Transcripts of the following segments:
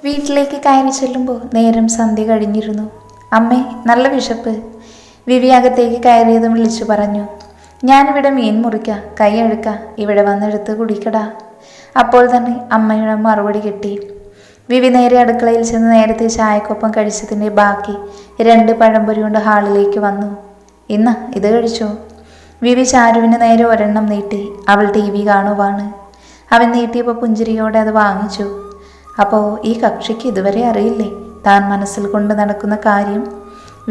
വീട്ടിലേക്ക് കയറി ചെല്ലുമ്പോൾ നേരം സന്ധ്യ കഴിഞ്ഞിരുന്നു. അമ്മേ, നല്ല വിശപ്പ്. വിവി അകത്തേക്ക് കയറിയതും വിളിച്ചു പറഞ്ഞു. ഞാനിവിടെ മീൻ മുറിക്കാം, കൈ അഴുക്ക, ഇവിടെ വന്നെടുത്ത് കുടിക്കടാ. അപ്പോൾ തന്നെ അമ്മയുടെ മറുപടി കിട്ടി. വിവി നേരെ അടുക്കളയിൽ ചെന്ന് നേരത്തെ ചായക്കൊപ്പം കഴിച്ചതിൻ്റെ ബാക്കി 2 പഴംപൊരി കൊണ്ട് ഹാളിലേക്ക് വന്നു. ഇന്ന് ഇത് കഴിച്ചോ? വിവി ചാരുവിന് നേരെ ഒരെണ്ണം നീട്ടി. അവൾ TV കാണുവാണ്. അവൻ നീട്ടിയപ്പോൾ പുഞ്ചിരിയോടെ അത് വാങ്ങിച്ചു. അപ്പോൾ ഈ കക്ഷിക്ക് ഇതുവരെ അറിയില്ലേ താൻ മനസ്സിൽ കൊണ്ട് നടക്കുന്ന കാര്യം?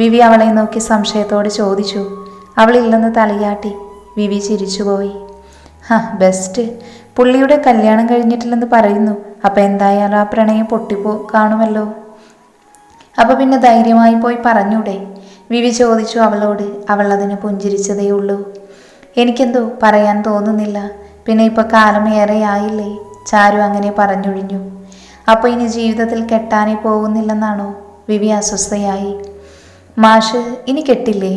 വിവി അവളെ നോക്കി സംശയത്തോടെ ചോദിച്ചു. അവളില്ലെന്ന് തലയാട്ടി. വിവി ചിരിച്ചുപോയി. ബെസ്റ്റ്. പുള്ളിയുടെ കല്യാണം കഴിഞ്ഞിട്ടില്ലെന്ന് പറയുന്നു. അപ്പം എന്തായാലും ആ പ്രണയം കാണുമല്ലോ. അപ്പോൾ പിന്നെ ധൈര്യമായി പോയി പറഞ്ഞൂടെ? വിവി ചോദിച്ചു അവളോട്. അവൾ അതിന് പുഞ്ചിരിച്ചതേ ഉള്ളൂ. എനിക്കെന്തോ പറയാൻ തോന്നുന്നില്ല. പിന്നെ ഇപ്പോൾ കാലം ഏറെയായില്ലേ? ചാരു അങ്ങനെ പറഞ്ഞൊഴിഞ്ഞു. അപ്പോൾ ഇനി ജീവിതത്തിൽ കെട്ടാനേ പോകുന്നില്ലെന്നാണോ? വിവി അസ്വസ്ഥയായി. മാഷ് ഇനി കെട്ടില്ലേ?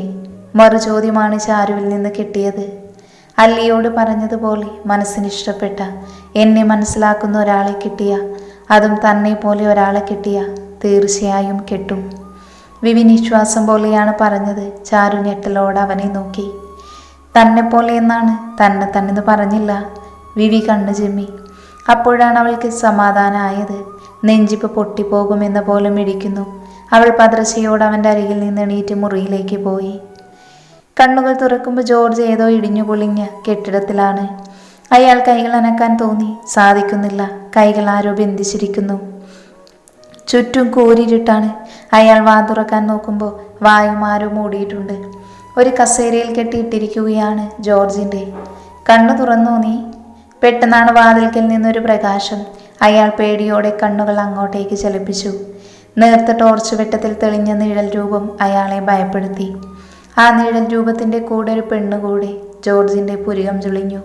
മറുചോദ്യമാണ് ചാരുവിൽ നിന്ന് കിട്ടിയത്. അല്ലിയോട് പറഞ്ഞതുപോലെ മനസ്സിനിഷ്ടപ്പെട്ട, എന്നെ മനസ്സിലാക്കുന്ന ഒരാളെ കിട്ടിയ, അതും തന്നെ പോലെ ഒരാളെ കിട്ടിയ തീർച്ചയായും കെട്ടും. വിവി നിശ്വാസം പോലെയാണ് പറഞ്ഞത്. ചാരു ഞെട്ടലോട് അവനെ നോക്കി. തന്നെ പോലെ എന്നാണ്, തന്നെ പറഞ്ഞില്ല. വിവി കണ്ണു ചിമ്മി. അപ്പോഴാണ് അവൾക്ക് സമാധാനമായത്. നെഞ്ചിപ്പ് പൊട്ടിപ്പോകുമെന്ന പോലെ മിടിക്കുന്നു. അവൾ പതർച്ചയോട് അവൻ്റെ അരികിൽ നിന്ന് എണീറ്റ് മുറിയിലേക്ക് പോയി. കണ്ണുകൾ തുറക്കുമ്പോൾ ജോർജ് ഏതോ ഇടിഞ്ഞു പൊളിഞ്ഞ കെട്ടിടത്തിലാണ്. അയാൾ കൈകൾ അനക്കാൻ തോന്നി. സാധിക്കുന്നില്ല. കൈകൾ ആരോ ബന്ധിച്ചിരിക്കുന്നു. ചുറ്റും കൂരിരുട്ടാണ്. അയാൾ വാ തുറക്കാൻ നോക്കുമ്പോൾ വായും ആരോ മൂടിയിട്ടുണ്ട്. ഒരു കസേരയിൽ കെട്ടിയിട്ടിരിക്കുകയാണ് ജോർജിൻ്റെ. കണ്ണു തുറന്നോ നീ? പെട്ടെന്നാണ് വാതിൽക്കൽ നിന്നൊരു പ്രകാശം. അയാൾ പേടിയോടെ കണ്ണുകൾ അങ്ങോട്ടേക്ക് ചലിപ്പിച്ചു. നേർത്ത ടോർച്ച് വെട്ടത്തിൽ തെളിഞ്ഞ നിഴൽ രൂപം അയാളെ ഭയപ്പെടുത്തി. ആ നിഴൽ രൂപത്തിൻ്റെ കൂടെ ഒരു പെണ്ണുകൂടെ. ജോർജിൻ്റെ പുരികം ചുളിഞ്ഞു.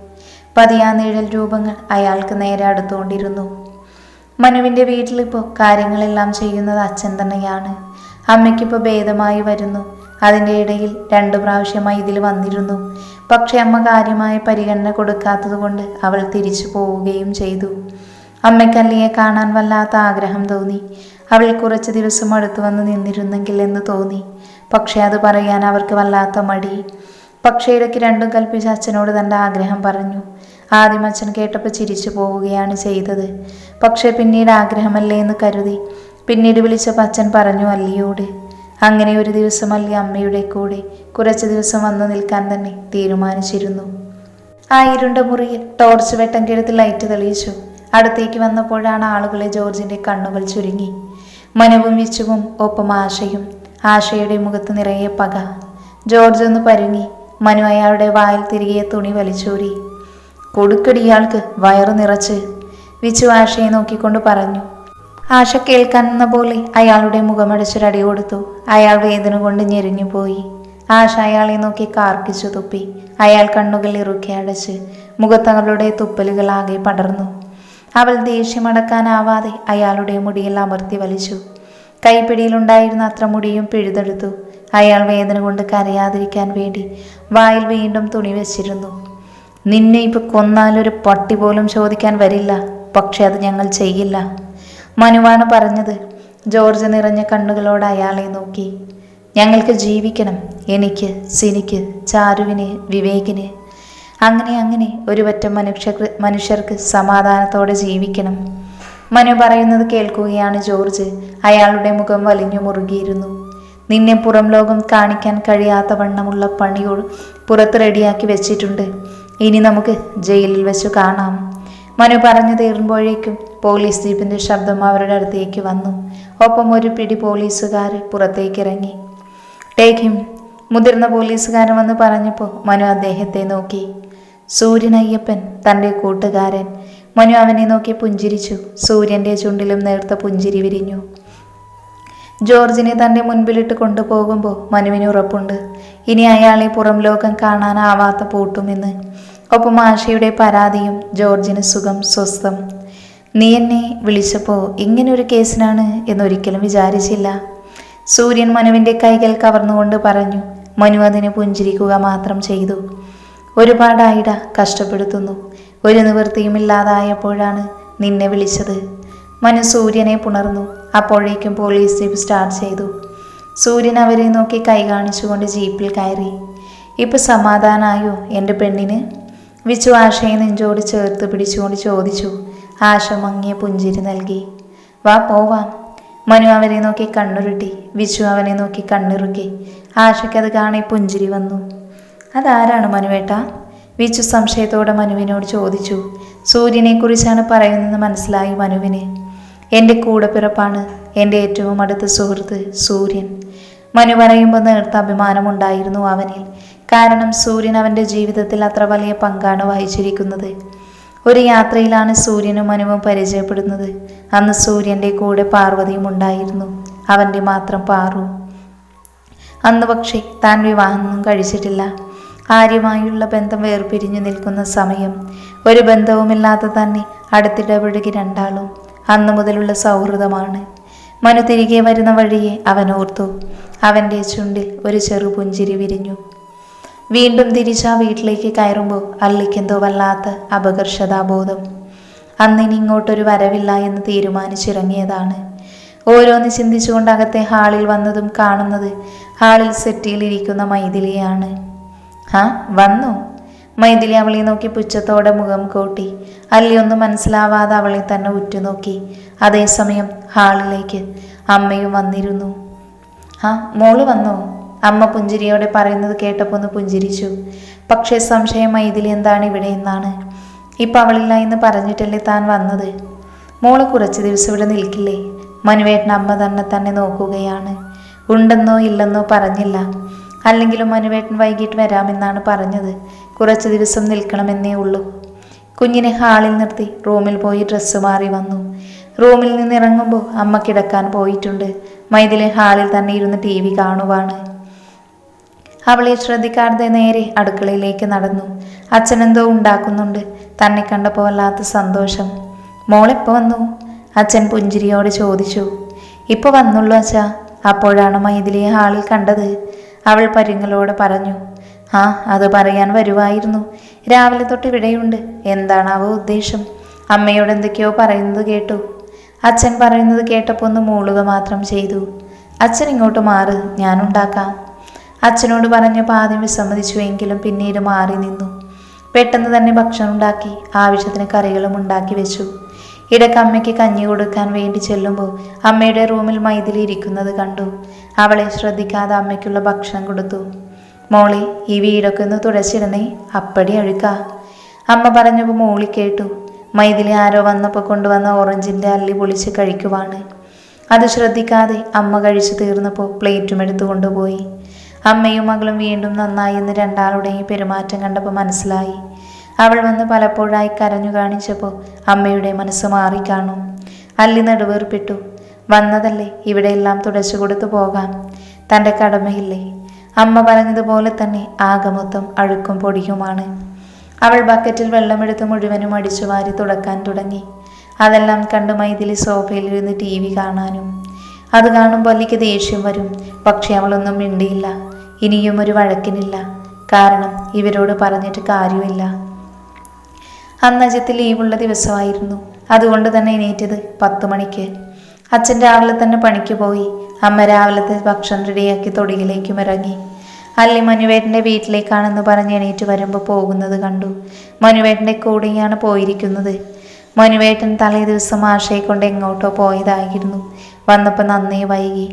പതിയെ ആ നിഴൽ രൂപങ്ങൾ അയാൾക്ക് നേരെ അടുത്തുകൊണ്ടിരുന്നു. മനുവിൻ്റെ വീട്ടിലിപ്പോൾ കാര്യങ്ങളെല്ലാം ചെയ്യുന്നത് അച്ഛൻ തന്നെയാണ്. അമ്മയ്ക്കിപ്പോൾ ഭേദമായി വരുന്നു. അതിൻ്റെ ഇടയിൽ 2 പ്രാവശ്യമായി ഇതിൽ വന്നിരുന്നു. പക്ഷെ അമ്മ കാര്യമായ പരിഗണന കൊടുക്കാത്തത് കൊണ്ട് അവൾ തിരിച്ചു പോവുകയും ചെയ്തു. അമ്മയ്ക്ക് അല്ലിയെ കാണാൻ വല്ലാത്ത ആഗ്രഹം തോന്നി. അവൾ കുറച്ച് ദിവസം അടുത്തു വന്ന് നിന്നിരുന്നെങ്കിൽ എന്ന് തോന്നി. പക്ഷെ അത് പറയാൻ അവർക്ക് വല്ലാത്ത മടി. പക്ഷേ ഇടയ്ക്ക് രണ്ടും കൽപ്പിച്ച് അച്ഛനോട് തൻ്റെ ആഗ്രഹം പറഞ്ഞു. ആദ്യം അച്ഛൻ കേട്ടപ്പോൾ ചിരിച്ചു പോവുകയാണ് ചെയ്തത്. പക്ഷേ പിന്നീട് ആഗ്രഹമല്ലേ എന്ന് കരുതി. പിന്നീട് വിളിച്ചപ്പോൾ അച്ഛൻ പറഞ്ഞു അല്ലിയോട്. അങ്ങനെ ഒരു ദിവസം അല്ലി അമ്മയുടെ കൂടെ കുറച്ച് ദിവസം വന്നു നിൽക്കാൻ തന്നെ തീരുമാനിച്ചിരുന്നു. ആ ഇരുണ്ട മുറിയിൽ ടോർച്ച് വെട്ടം കെടുത്ത് ലൈറ്റ് തെളിയിച്ചു. അടുത്തേക്ക് വന്നപ്പോഴാണ് ആളുകളെ ജോർജിൻ്റെ കണ്ണുകൾ ചുരുങ്ങി. മനുവും വിച്ചുവും ഒപ്പം ആശയും. ആശയുടെ മുഖത്ത് നിറയെ പക. ജോർജ് ഒന്ന് പരുങ്ങി. മനു അയാളുടെ വായിൽ തിരികെ തുണി വലിച്ചൂരി. കൊടുക്കടിയാൾക്ക് വയറു നിറച്ച്, വിച്ചു ആശയെ നോക്കിക്കൊണ്ട് പറഞ്ഞു. ആശ കേൾക്കാനെന്ന പോലെ അയാളുടെ മുഖമടച്ചൊരടി കൊടുത്തു. അയാൾ വേദന കൊണ്ട് ഞെരിഞ്ഞു പോയി. ആശ അയാളെ നോക്കി കാർക്കിച്ചു തുപ്പി. അയാൾ കണ്ണുകൾ ഇറുക്കി അടച്ച്. മുഖത്തവളുടെ തുപ്പലുകളാകെ പടർന്നു. അവൾ ദേഷ്യമടക്കാനാവാതെ അയാളുടെ മുടിയിൽ അമർത്തി വലിച്ചു. കൈപ്പിടിയിലുണ്ടായിരുന്ന അത്ര മുടിയും പിഴുതെടുത്തു. അയാൾ വേദന കൊണ്ട് കരയാതിരിക്കാൻ വേണ്ടി വായിൽ വീണ്ടും തുണി വെച്ചിരുന്നു. നിന്നെ ഇപ്പം കൊന്നാലൊരു പട്ടി പോലും ചോദിക്കാൻ വരില്ല. പക്ഷെ അത് ഞങ്ങൾ ചെയ്യില്ല, മനുവാണ് പറഞ്ഞത്. ജോർജ് നിറഞ്ഞ കണ്ണുകളോട് അയാളെ നോക്കി. ഞങ്ങൾക്ക് ജീവിക്കണം. എനിക്ക്, സിനിക്ക്, ചാരുവിന്, വിവേകിന്, അങ്ങനെ ഒരു പറ്റം മനുഷ്യർക്ക് സമാധാനത്തോടെ ജീവിക്കണം. മനു പറയുന്നത് കേൾക്കുകയാണ് ജോർജ്. അയാളുടെ മുഖം വലിഞ്ഞു മുറുകിയിരുന്നു. നിന്നെ പുറം ലോകം കാണിക്കാൻ കഴിയാത്ത വണ്ണമുള്ള പണിയോട് പുറത്ത് റെഡിയാക്കി വെച്ചിട്ടുണ്ട്. ഇനി നമുക്ക് ജയിലിൽ വെച്ചു കാണാം. മനു പറഞ്ഞു തീർന്നുമ്പോഴേക്കും പോലീസ് ജീപ്പിൻ്റെ ശബ്ദം അവരുടെ അടുത്തേക്ക് വന്നു. ഒപ്പം ഒരു പിടി പോലീസുകാർ പുറത്തേക്ക് ഇറങ്ങി. ടേക്ക് ഹിം, മുതിർന്ന പോലീസുകാരൻ വന്ന് പറഞ്ഞപ്പോൾ മനു അദ്ദേഹത്തെ നോക്കി. സൂര്യൻ അയ്യപ്പൻ, തൻ്റെ കൂട്ടുകാരൻ. മനു അവനെ നോക്കി പുഞ്ചിരിച്ചു. സൂര്യൻ്റെ ചുണ്ടിലും നേർത്ത പുഞ്ചിരി വിരിഞ്ഞു. ജോർജിനെ തൻ്റെ മുൻപിലിട്ട് കൊണ്ടുപോകുമ്പോൾ മനുവിന് ഉറപ്പുണ്ട് ഇനി അയാളെ പുറം ലോകം കാണാനാവാത്ത പൂട്ടുമെന്ന്. ഒപ്പം ആശയുടെ പരാതിയും. ജോർജിന് സുഖം, സ്വസ്ഥം. നീ എന്നെ വിളിച്ചപ്പോൾ ഇങ്ങനൊരു കേസിനാണ് എന്നൊരിക്കലും വിചാരിച്ചില്ല. സൂര്യൻ മനുവിൻ്റെ കൈകൾ കവർന്നുകൊണ്ട് പറഞ്ഞു. മനു അതിനെ പുഞ്ചിരിക്കുക മാത്രം ചെയ്തു. ഒരുപാടായിട കഷ്ടപ്പെടുത്തുന്നു. ഒരു നിവൃത്തിയുമില്ലാതായപ്പോഴാണ് നിന്നെ വിളിച്ചത്. മനു സൂര്യനെ പുണർന്നു. അപ്പോഴേക്കും പോലീസ് ജീപ്പ് സ്റ്റാർട്ട് ചെയ്തു. സൂര്യൻ അവരെ നോക്കി കൈ കാണിച്ചുകൊണ്ട് ജീപ്പിൽ കയറി. ഇപ്പൊ സമാധാനായോ എൻ്റെ പെണ്ണിന്? വിച്ചു ആശയെ നെഞ്ചോട് ചേർത്ത് പിടിച്ചുകൊണ്ട് ചോദിച്ചു. ആശ മങ്ങിയ പുഞ്ചിരി നൽകി. വാ പോവാം. മനു അവരെ നോക്കി കണ്ണുരുട്ടി. വിച്ചു അവനെ നോക്കി കണ്ണിറുക്കി. ആശയ്ക്കത് കാണി പുഞ്ചിരി വന്നു. അതാരാണ് മനുവേട്ട? വിച്ചു സംശയത്തോടെ മനുവിനോട് ചോദിച്ചു. സൂര്യനെക്കുറിച്ചാണ് പറയുന്നത് മനസ്സിലായി മനുവിന്. എൻ്റെ കൂടപ്പിറപ്പാണ്, എൻ്റെ ഏറ്റവും അടുത്ത സുഹൃത്ത് സൂര്യൻ. മനു പറയുമ്പോൾ നേർത്ത അഭിമാനമുണ്ടായിരുന്നു അവനിൽ. കാരണം സൂര്യൻ അവൻ്റെ ജീവിതത്തിൽ അത്ര വലിയ പങ്കാണ് വഹിച്ചിരിക്കുന്നത്. ഒരു യാത്രയിലാണ് സൂര്യനും മനുവും പരിചയപ്പെടുന്നത്. അന്ന് സൂര്യൻ്റെ കൂടെ പാർവതിയും ഉണ്ടായിരുന്നു, അവൻ്റെ മാത്രം പാറു. അന്ന് പക്ഷേ താൻ വിവാഹമൊന്നും കഴിച്ചിട്ടില്ല. ആര്യമായുള്ള ബന്ധം വേർപിരിഞ്ഞു നിൽക്കുന്ന സമയം. ഒരു ബന്ധവുമില്ലാതെ തന്നെ അടുത്തിടപഴകി രണ്ടാളും. അന്നു മുതലുള്ള സൗഹൃദമാണ്. മനു തിരികെ വരുന്ന വഴിയെ അവൻ ഓർത്തു. അവൻ്റെ ചുണ്ടിൽ ഒരു ചെറു പുഞ്ചിരി വിരിഞ്ഞു. വീണ്ടും തിരിച്ച് ആ വീട്ടിലേക്ക് കയറുമ്പോൾ അള്ളിക്കെന്തോ വല്ലാത്ത അപകർഷതാബോധം. അന്നിനി ഇങ്ങോട്ടൊരു വരവില്ല എന്ന് തീരുമാനിച്ചിറങ്ങിയതാണ്. ഓരോന്ന് ചിന്തിച്ചുകൊണ്ട് അകത്തെ ഹാളിൽ വന്നതും കാണുന്നത് ഹാളിൽ സെറ്റിയിലിരിക്കുന്ന മൈഥിലിയാണ്. വന്നു. മൈഥിലി അവളെ നോക്കി പുച്ഛത്തോടെ മുഖം കോട്ടി. അല്ലിയൊന്നും മനസ്സിലാവാതെ അവളെ തന്നെ ഉറ്റുനോക്കി. അതേസമയം ഹാളിലേക്ക് അമ്മയും വന്നിരുന്നു. മോള് വന്നോ? അമ്മ പുഞ്ചിരിയോടെ പറയുന്നത് കേട്ടപ്പോൾ ഒന്ന് പുഞ്ചിരിച്ചു. പക്ഷേ സംശയം മൈഥിലി എന്താണ് ഇവിടെ എന്നാണ്. ഇപ്പം അവളില്ല എന്ന് പറഞ്ഞിട്ടല്ലേ താൻ വന്നത്? മോള് കുറച്ച് ദിവസം ഇവിടെ നിൽക്കില്ലേ? മനുവേട്ടൻ അമ്മ തന്നെ നോക്കുകയാണ്. ഉണ്ടെന്നോ ഇല്ലെന്നോ പറഞ്ഞില്ല. അല്ലെങ്കിലും മനുവേട്ടൻ വൈകിട്ട് വരാമെന്നാണ് പറഞ്ഞത്. കുറച്ച് ദിവസം നിൽക്കണമെന്നേ ഉള്ളൂ. കുഞ്ഞിനെ ഹാളിൽ നിർത്തി റൂമിൽ പോയി ഡ്രസ്സ് മാറി വന്നു. റൂമിൽ നിന്ന് ഇറങ്ങുമ്പോൾ അമ്മ കിടക്കാൻ പോയിട്ടുണ്ട്. മൈഥിലി ഹാളിൽ തന്നെ ഇരുന്ന് TV കാണുവാണ്. അവളെ ശ്രദ്ധിക്കാതെ നേരെ അടുക്കളയിലേക്ക് നടന്നു. അച്ഛനെന്തോ ഉണ്ടാക്കുന്നുണ്ട്. തന്നെ കണ്ടപ്പോൾ വല്ലാത്ത സന്തോഷം. മോളെപ്പോൾ വന്നു? അച്ഛൻ പുഞ്ചിരിയോട് ചോദിച്ചു. ഇപ്പോൾ വന്നുള്ളൂ അച്ഛാ. അപ്പോഴാണ് മൈഥിലിയെ ഹാളിൽ കണ്ടത്. അവൾ പരുങ്ങലോടെ പറഞ്ഞു. അത് പറയാൻ വരുമായിരുന്നു. രാവിലെ തൊട്ട് ഇവിടെയുണ്ട്. എന്താണാവോ ഉദ്ദേശം? അമ്മയോട് എന്തൊക്കെയോ പറയുന്നത് കേട്ടു. അച്ഛൻ പറയുന്നത് കേട്ടപ്പോൾ ഒന്ന് മൂളുക മാത്രം ചെയ്തു. അച്ഛൻ ഇങ്ങോട്ട് മാറ്, ഞാനുണ്ടാക്കാം. അച്ഛനോട് പറഞ്ഞപ്പോൾ ആദ്യം വിസമ്മതിച്ചുവെങ്കിലും പിന്നീട് മാറി നിന്നു. പെട്ടെന്ന് തന്നെ ഭക്ഷണം ഉണ്ടാക്കി ആവശ്യത്തിന് കറികളും ഉണ്ടാക്കി വെച്ചു. ഇടയ്ക്ക് അമ്മയ്ക്ക് കഞ്ഞി കൊടുക്കാൻ വേണ്ടി ചെല്ലുമ്പോൾ അമ്മയുടെ റൂമിൽ മൈഥിലി ഇരിക്കുന്നത് കണ്ടു. അവളെ ശ്രദ്ധിക്കാതെ അമ്മയ്ക്കുള്ള ഭക്ഷണം കൊടുത്തു. മോളെ, ഈ വീടൊക്കെ ഒന്ന് തുടച്ചിടണേ, അപ്പടി അഴുക്കാ. അമ്മ പറഞ്ഞപ്പോൾ മോളി കേട്ടു. മൈഥിലി ആരോ വന്നപ്പോൾ കൊണ്ടുവന്ന ഓറഞ്ചിൻ്റെ അല്ലി പൊളിച്ച് കഴിക്കുവാണ്. അത് ശ്രദ്ധിക്കാതെ അമ്മ കഴിച്ചു തീർന്നപ്പോൾ പ്ലേറ്റും എടുത്തു കൊണ്ടുപോയി. അമ്മയും മകളും വീണ്ടും നന്നായി എന്ന് രണ്ടാളുടെയും പെരുമാറ്റം കണ്ടപ്പോൾ മനസ്സിലായി. അവൾ വന്ന് പലപ്പോഴായി കരഞ്ഞു കാണിച്ചപ്പോൾ അമ്മയുടെ മനസ്സ് മാറിക്കാണും. അല്ലി നടുവേർപ്പെട്ടു. വന്നതല്ലേ, ഇവിടെയെല്ലാം തുടച്ചു കൊടുത്തു പോകാം, തൻ്റെ കടമയില്ലേ? അമ്മ പറഞ്ഞതുപോലെ തന്നെ ആകെ മൊത്തം അഴുക്കും പൊടിയുമാണ്. അവൾ ബക്കറ്റിൽ വെള്ളമെടുത്ത് മുഴുവനും അടിച്ചു വാരി തുടക്കാൻ തുടങ്ങി. അതെല്ലാം കണ്ട് മൈഥിലി സോഫയിലിരുന്ന് TV കാണാനും. അത് കാണുമ്പോൾ അല്ലിക്ക് ദേഷ്യം വരും. പക്ഷെ അവളൊന്നും മിണ്ടിയില്ല. ഇനിയും ഒരു വഴക്കിനില്ല. കാരണം ഇവരോട് പറഞ്ഞിട്ട് കാര്യമില്ല. അന്ന് അജിത്ത് ലീവുള്ള ദിവസമായിരുന്നു. അതുകൊണ്ട് തന്നെ എണീറ്റത് 10 മണിക്ക്. അച്ഛൻ രാവിലെ തന്നെ പണിക്ക് പോയി. അമ്മ രാവിലത്തെ ഭക്ഷണം റെഡിയാക്കി തൊടിയിലേക്കും ഇറങ്ങി. അല്ലി മനുവേട്ടൻ്റെ വീട്ടിലേക്കാണെന്ന് പറഞ്ഞ് എണീറ്റ് വരുമ്പോൾ പോകുന്നത് കണ്ടു. മനുവേട്ടൻ്റെ കൂടെയാണ് പോയിരിക്കുന്നത്. മനുവേട്ടൻ തലേ ദിവസം ആശയെ കൊണ്ട് എങ്ങോട്ടോ പോയതായിരുന്നു. വന്നപ്പോൾ നന്നേ വൈകി.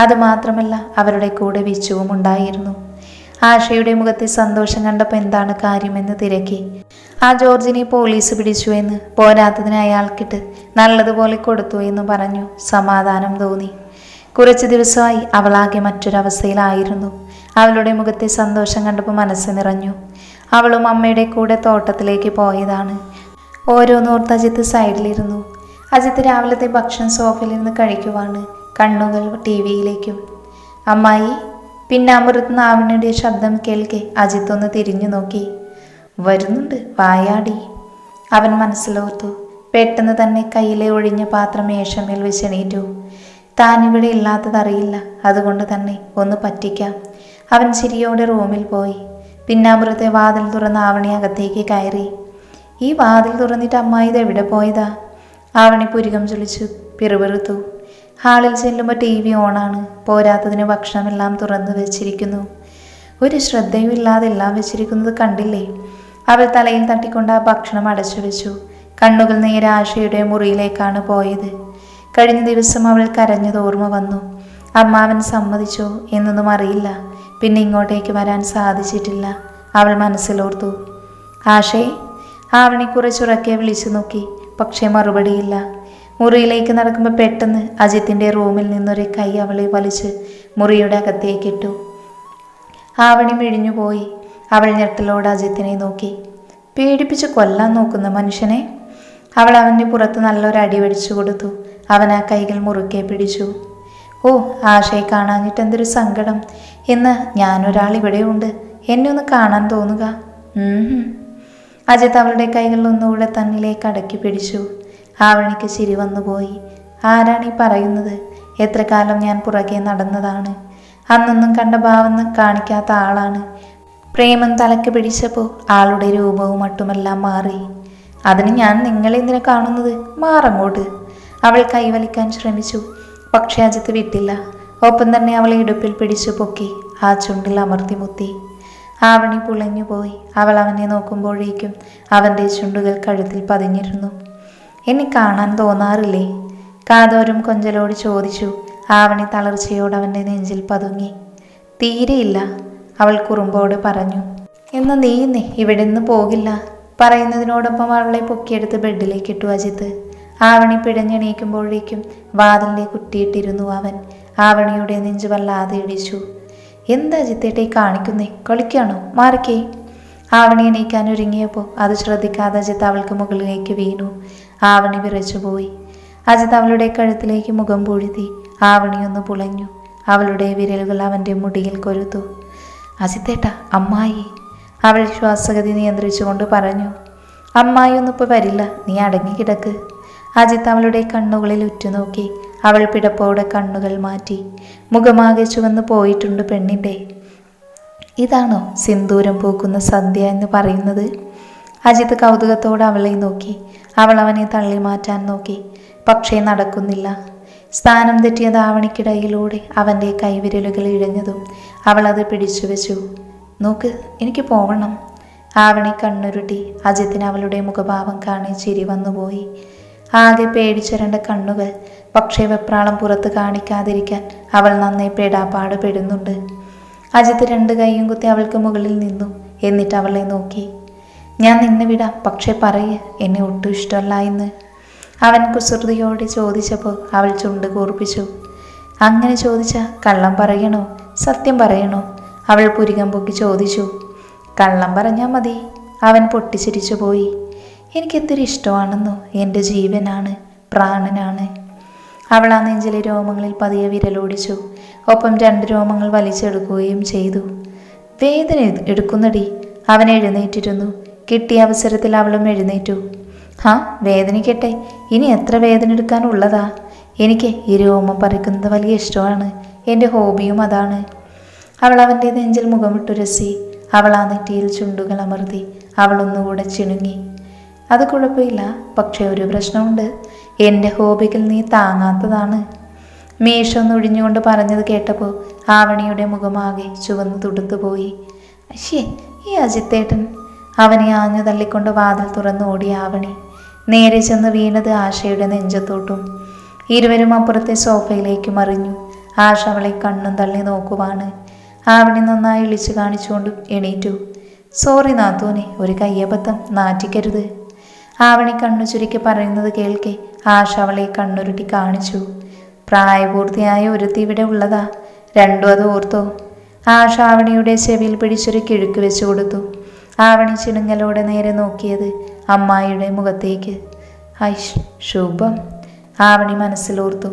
അതുമാത്രമല്ല അവരുടെ കൂടെ വിച്ചുവും ഉണ്ടായിരുന്നു. ആശയുടെ മുഖത്തെ സന്തോഷം കണ്ടപ്പോൾ എന്താണ് കാര്യമെന്ന് തിരക്കി. ആ ജോർജിനെ പോലീസ് പിടിച്ചു എന്ന്, പോരാത്തതിന് അയാൾക്കിട്ട് നല്ലതുപോലെ കൊടുത്തു എന്ന് പറഞ്ഞു. സമാധാനം തോന്നി. കുറച്ച് ദിവസമായി അവളാകെ മറ്റൊരവസ്ഥയിലായിരുന്നു. അവളുടെ മുഖത്തെ സന്തോഷം കണ്ടപ്പോൾ മനസ്സ് നിറഞ്ഞു. അവളും അമ്മയുടെ കൂടെ തോട്ടത്തിലേക്ക് പോയതാണ്. ഓരോന്നോർത്ത് അജിത്ത് സൈഡിലിരുന്നു. അജിത്ത് രാവിലത്തെ ഭക്ഷണം സോഫയിലിരുന്ന് കഴിക്കുവാണ്. കണ്ണുകൾ TV-യിലേക്കും. അമ്മായി, പിന്നെ അമൃത് നാവിനുടെ ശബ്ദം കേൾക്കെ അജിത്ത് ഒന്ന് തിരിഞ്ഞു നോക്കി. വരുന്നുണ്ട്, വായാടി, അവൻ മനസ്സിലോർത്തു. പെട്ടെന്ന് തന്നെ കയ്യിലെ ഒഴിഞ്ഞ പാത്രം മേശമേൽ വെച്ചെണീറ്റു. താനിവിടെ ഇല്ലാത്തതറിയില്ല, അതുകൊണ്ട് തന്നെ ഒന്ന് പറ്റിക്കാം. അവൻ ചിരിയോടെ റൂമിൽ പോയി. പിന്നെ അമൃത്തെ വാതിൽ തുറന്ന് ആവണി അകത്തേക്ക് കയറി. ഈ വാതിൽ തുറന്നിട്ട് അമ്മായി ഇത് എവിടെ പോയതാ? ആവണി പുരികം ചൊളിച്ചു പിറുപിറുത്തു. ഹാളിൽ ചെല്ലുമ്പോൾ TV ഓണാണ്. പോരാത്തതിന് ഭക്ഷണമെല്ലാം തുറന്നു വെച്ചിരിക്കുന്നു. ഒരു ശ്രദ്ധയും ഇല്ലാതെ എല്ലാം വെച്ചിരിക്കുന്നത് കണ്ടില്ലേ? അവൾ തലയിൽ തട്ടിക്കൊണ്ട് ആ ഭക്ഷണം അടച്ചു വെച്ചു. കണ്ണുകൾ നേരെ ആശയുടെ മുറിയിലേക്കാണ് പോയത്. കഴിഞ്ഞ ദിവസം അവൾ കരഞ്ഞത് ഓർമ്മ വന്നു. അമ്മാവൻ സമ്മതിച്ചോ എന്നൊന്നും അറിയില്ല. പിന്നെ ഇങ്ങോട്ടേക്ക് വരാൻ സാധിച്ചിട്ടില്ല. അവൾ മനസ്സിലോർത്തു. ആശേ, ആവണി കുറച്ചുറക്കെ വിളിച്ചു നോക്കി. പക്ഷേ മറുപടിയില്ല. മുറിയിലേക്ക് നടക്കുമ്പോൾ പെട്ടെന്ന് അജിത്തിൻ്റെ റൂമിൽ നിന്നൊരു കൈ അവളെ വലിച്ച് മുറിയുടെ അകത്തേക്കിട്ടു. ആവണി മിഴിഞ്ഞുപോയി. അവൾ ഞെട്ടലോട് അജിത്തിനെ നോക്കി. പേടിപ്പിച്ച് കൊല്ലാൻ നോക്കുന്ന മനുഷ്യനെ. അവൾ അവൻ്റെ പുറത്ത് നല്ലൊരു അടി വെടിച്ചു കൊടുത്തു. അവൻ ആ കൈകൾ മുറുക്കെ പിടിച്ചു. ഓ, ആശയെ കാണാഞ്ഞിട്ട് എന്തൊരു സങ്കടം. എന്ന് ഞാനൊരാൾ ഇവിടെയുണ്ട്, എന്നെ ഒന്ന് കാണാൻ തോന്നുക. അജിത്ത് അവളുടെ കൈകൾ ഒന്നുകൂടെ തന്നിലേക്ക് അടക്കി പിടിച്ചു. ആവണിക്ക് ചിരി വന്നുപോയി. ആരാണീ പറയുന്നത്? എത്ര കാലം ഞാൻ പുറകെ നടന്നതാണ്. അന്നൊന്നും കണ്ട ഭാവം കാണിക്കാത്ത ആളാണ്. പ്രേമം തലക്ക് പിടിച്ചപ്പോൾ ആളുടെ രൂപവും മട്ടുമെല്ലാം മാറി. അതിന് ഞാൻ നിങ്ങളെന്തിനാ കാണുന്നത്? മാറങ്ങോട്ട്. അവൾ കൈവലിക്കാൻ ശ്രമിച്ചു. പക്ഷേ അജിത്ത് വിട്ടില്ല. ഒപ്പം തന്നെ അവളെ ഇടുപ്പിൽ പിടിച്ചു പൊക്കി ആ ചുണ്ടിൽ അമർത്തി മുത്തി. ആവണി പുളഞ്ഞുപോയി. അവൾ അവനെ നോക്കുമ്പോഴേക്കും അവൻ്റെ ചുണ്ടുകൾ കഴുത്തിൽ പതിഞ്ഞിരുന്നു. എന്നെ കാണാൻ തോന്നാറില്ലേ? കാതോരം കൊഞ്ചലോട് ചോദിച്ചു. ആവണി തളർച്ചയോട് അവൻ്റെ നെഞ്ചിൽ പതുങ്ങി. തീരെയില്ല, അവൾ കുറുമ്പോട് പറഞ്ഞു. എന്ന് നീ ഇവിടെ നിന്ന് പോകില്ല. പറയുന്നതിനോടൊപ്പം അവളെ പൊക്കിയെടുത്ത് ബെഡിലേക്കിട്ടു അജിത്ത്. ആവണി പിഴഞ്ഞെണീക്കുമ്പോഴേക്കും വാതിലിൻ്റെ കുറ്റിയിട്ടിരുന്നു അവൻ. ആവണിയുടെ നെഞ്ച് വല്ലാതെ ഇടിച്ചു. എന്താ അജിത്തേട്ടെ കാണിക്കുന്നേ? കളിക്കാണോ? മാറിക്കേ. ആവണി എണീക്കാൻ ഒരുങ്ങിയപ്പോൾ അത് ശ്രദ്ധിക്കാതെ അജിത്ത് അവൾക്ക് മുകളിലേക്ക് വീണു. ആവണി വിറച്ചുപോയി. അജിത്ത് അവളുടെ കഴുത്തിലേക്ക് മുഖം പൂഴ്ത്തി. ആവണി ഒന്ന് പുളഞ്ഞു. അവളുടെ വിരലുകൾ അവൻ്റെ മുടിയിൽ കൊരുത്തു. അജിത്തേട്ട, അമ്മായി. അവൾ ശ്വാസഗതി നിയന്ത്രിച്ചുകൊണ്ട് പറഞ്ഞു. അമ്മായി ഒന്നും ഇപ്പോൾ വരില്ല, നീ അടങ്ങി കിടക്ക്. അജിത്ത് അവളുടെ കണ്ണുകളിൽ ഉറ്റുനോക്കി. അവൾ പിടപ്പോടെ കണ്ണുകൾ മാറ്റി. മുഖമാകെ ചുവന്ന് പോയിട്ടുണ്ട് പെണ്ണിൻ്റെ. ഇതാണോ സിന്ദൂരം പൂക്കുന്ന സന്ധ്യ എന്ന് പറയുന്നത്? അജിത്ത് കൗതുകത്തോടെ അവളെ നോക്കി. അവൾ അവനെ തള്ളി മാറ്റാൻ നോക്കി. പക്ഷേ നടക്കുന്നില്ല. സ്ഥാനം തെറ്റിയ ധാവണിക്കിടയിലൂടെ അവൻ്റെ കൈവിരലുകൾ ഇഴഞ്ഞതും അവൾ അത് പിടിച്ചു വെച്ചു. നോക്ക്, എനിക്ക് പോവണം. ആവണി കണ്ണുരുട്ടി. അജിത്തിന് അവളുടെ മുഖഭാവം കാണി ചിരി വന്നുപോയി. ആകെ പേടിച്ചരണ്ട കണ്ണുകൾ. പക്ഷേ വെപ്രാളം പുറത്ത് കാണിക്കാതിരിക്കാൻ അവൾ നന്നേ പെടാപ്പാട് പെടുന്നുണ്ട്. അജിത്ത് 2 കൈയും കുത്തി അവൾക്ക് മുകളിൽ നിന്നു. എന്നിട്ട് അവളെ നോക്കി. ഞാൻ നിന്നെ വിടാം, പക്ഷേ പറയ്, എന്നെ ഒട്ടും ഇഷ്ടമല്ല എന്ന് അവൻ കുസൃതിയോടെ ചോദിച്ചപ്പോൾ അവൾ ചുണ്ട് കൂർപ്പിച്ചു. അങ്ങനെ ചോദിച്ചാൽ കള്ളം പറയണോ സത്യം പറയണോ? അവൾ പുരികം പൊക്കി ചോദിച്ചു. കള്ളം പറഞ്ഞാൽ മതി. അവൻ പൊട്ടിച്ചിരിച്ചു പോയി. എനിക്കെത്തിരി ഇഷ്ടമാണെന്നോ? എൻ്റെ ജീവനാണ്, പ്രാണനാണ്. അവൾ ആ നെഞ്ചിലെ രോമങ്ങളിൽ പതിയെ വിരലോടിച്ചു. ഒപ്പം 2 രോമങ്ങൾ വലിച്ചെടുക്കുകയും ചെയ്തു. വേദന എടുക്കുന്നടി. അവൻ എഴുന്നേറ്റിരുന്നു. കിട്ടിയ അവസരത്തിൽ അവളും എഴുന്നേറ്റു. വേദനിക്കട്ടെ, ഇനി എത്ര വേദന എടുക്കാനുള്ളതാ? എനിക്ക് ഈ രോമം പറിക്കുന്നത് വലിയ ഇഷ്ടമാണ്. എൻ്റെ ഹോബിയും അതാണ്. അവൾ അവൻ്റെ നെഞ്ചിൽ മുഖമിട്ടുരസി. അവൾ ആ നെറ്റിയിൽ ചുണ്ടുകൾ അമർത്തി. അവൾ ഒന്നുകൂടെ ചിണുങ്ങി. അത് കുഴപ്പമില്ല, പക്ഷേ ഒരു പ്രശ്നമുണ്ട്. എൻ്റെ ഹോബികൾ നീ താങ്ങാത്തതാണ്. മീശ ഒന്നൊഴിഞ്ഞുകൊണ്ട് പറഞ്ഞത് കേട്ടപ്പോൾ ആവണിയുടെ മുഖമാകെ ചുവന്ന് തുടുത്തുപോയി. അശ്യേ, ഈ അജിത്തേട്ടൻ. അവനെ ആഞ്ഞു തള്ളിക്കൊണ്ട് വാതിൽ തുറന്ന് ഓടി ആവണി. നേരെ ചെന്ന് വീണത് ആശയുടെ നെഞ്ചത്തോട്ടും. ഇരുവരും അപ്പുറത്തെ സോഫയിലേക്ക് മറിഞ്ഞു. ആശ അവളെ കണ്ണും തള്ളി നോക്കുവാണ്. ആവണി നന്നായി ഇളിച്ചു കാണിച്ചുകൊണ്ട് എണീറ്റു. സോറി നാത്തൂനെ, ഒരു കയ്യബദ്ധം, നാറ്റിക്കരുത്. ആവണി കണ്ണു ചുരുക്കി പറയുന്നത് കേൾക്കെ ആശ അവളെ കണ്ണുരുട്ടി കാണിച്ചു. പ്രായപൂർത്തിയായ ഒരുത്തി ഇവിടെ ഉള്ളതാ, രണ്ടും അത് ഓർത്തോ? ആശ ആവണിയുടെ ചെവിയിൽ പിടിച്ചൊരു കിഴുക്ക് വെച്ചു കൊടുത്തു. ആവണി ചിണുങ്ങലോടെ നേരെ നോക്കിയത് അമ്മായിയുടെ മുഖത്തേക്ക്. ഐഷ്, ശുഭം, ആവണി മനസ്സിലോർത്തു.